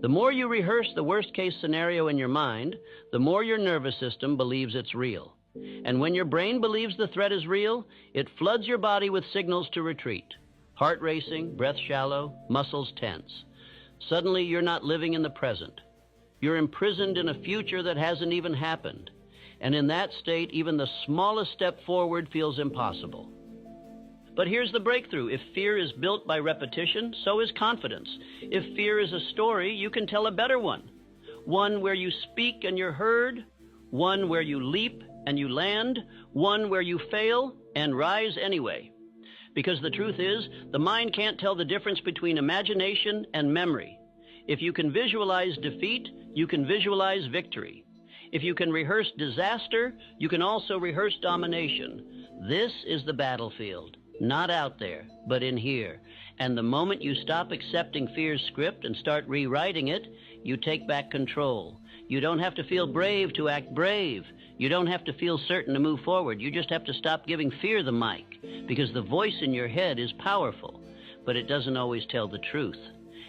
The more you rehearse the worst-case scenario in your mind, the more your nervous system believes it's real. And when your brain believes the threat is real, it floods your body with signals to retreat. Heart racing, breath shallow, muscles tense. Suddenly, you're not living in the present. You're imprisoned in a future that hasn't even happened. And in that state, even the smallest step forward feels impossible. But here's the breakthrough. If fear is built by repetition, so is confidence. If fear is a story, you can tell a better one. One where you speak and you're heard, one where you leap and you land, one where you fail and rise anyway. Because the truth is, the mind can't tell the difference between imagination and memory. If you can visualize defeat, you can visualize victory. If you can rehearse disaster, you can also rehearse domination. This is the battlefield. Not out there, but in here. And the moment you stop accepting fear's script and start rewriting it, you take back control. You don't have to feel brave to act brave. You don't have to feel certain to move forward. You just have to stop giving fear the mic, because the voice in your head is powerful, but it doesn't always tell the truth.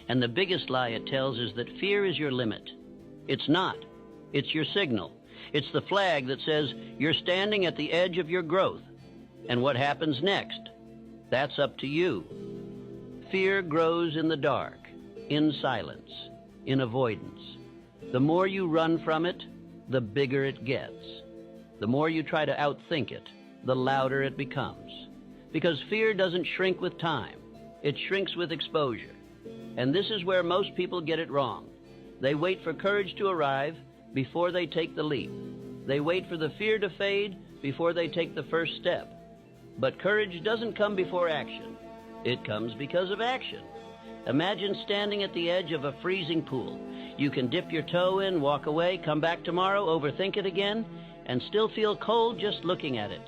And the biggest lie it tells is that fear is your limit. It's not. It's your signal. It's the flag that says you're standing at the edge of your growth. And what happens next? That's up to you. Fear grows in the dark, in silence, in avoidance. The more you run from it, the bigger it gets. The more you try to outthink it, the louder it becomes. Because fear doesn't shrink with time. It shrinks with exposure. And this is where most people get it wrong. They wait for courage to arrive before they take the leap. They wait for the fear to fade before they take the first step. But courage doesn't come before action. It comes because of action. Imagine standing at the edge of a freezing pool. You can dip your toe in, walk away, come back tomorrow, overthink it again, and still feel cold just looking at it.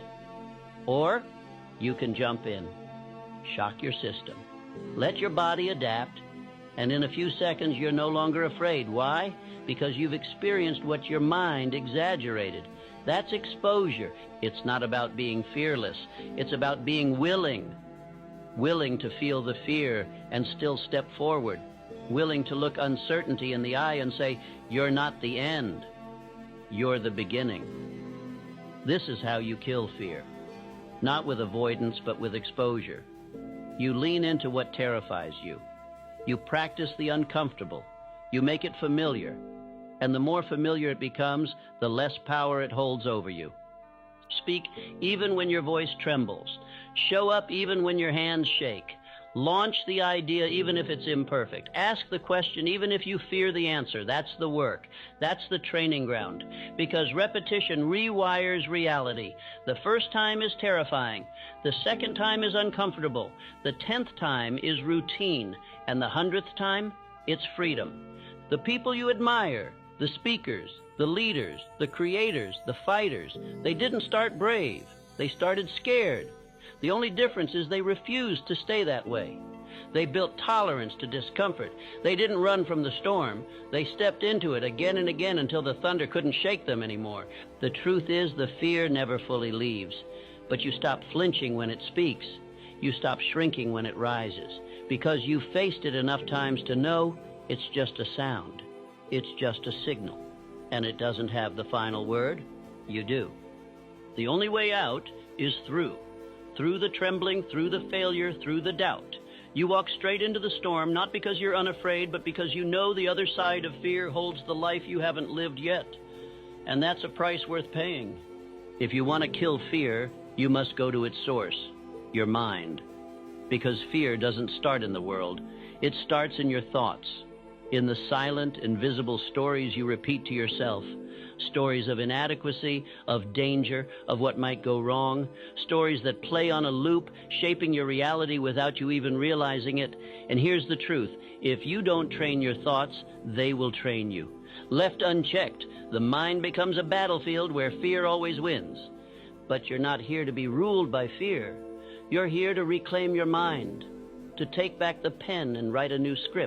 Or you can jump in, shock your system, let your body adapt, and in a few seconds you're no longer afraid. Why? Because you've experienced what your mind exaggerated. That's exposure. It's not about being fearless. It's about being willing to feel the fear and still step forward, willing to look uncertainty in the eye and say, you're not the end, you're the beginning. This is how you kill fear. Not with avoidance, but with exposure. You lean into what terrifies you. You practice the uncomfortable. You make it familiar. And the more familiar it becomes, the less power it holds over you. Speak even when your voice trembles. Show up even when your hands shake. Launch the idea even if it's imperfect. Ask the question even if you fear the answer. That's the work. That's the training ground. Because repetition rewires reality. The first time is terrifying. The second time is uncomfortable. The 10th time is routine. And the 100th time, it's freedom. The people you admire, the speakers, the leaders, the creators, the fighters, they didn't start brave. They started scared. The only difference is they refused to stay that way. They built tolerance to discomfort. They didn't run from the storm. They stepped into it again and again until the thunder couldn't shake them anymore. The truth is, the fear never fully leaves. But you stop flinching when it speaks. You stop shrinking when it rises. Because you've faced it enough times to know it's just a sound. It's just a signal. And it doesn't have the final word. You do. The only way out is through. Through the trembling, through the failure, through the doubt. You walk straight into the storm, not because you're unafraid, but because you know the other side of fear holds the life you haven't lived yet. And that's a price worth paying. If you want to kill fear, you must go to its source, your mind. Because fear doesn't start in the world. It starts in your thoughts, in the silent, invisible stories you repeat to yourself. Stories of inadequacy, of danger, of what might go wrong. Stories that play on a loop, shaping your reality without you even realizing it. And here's the truth. If you don't train your thoughts, they will train you. Left unchecked, the mind becomes a battlefield where fear always wins. But you're not here to be ruled by fear. You're here to reclaim your mind, to take back the pen and write a new script.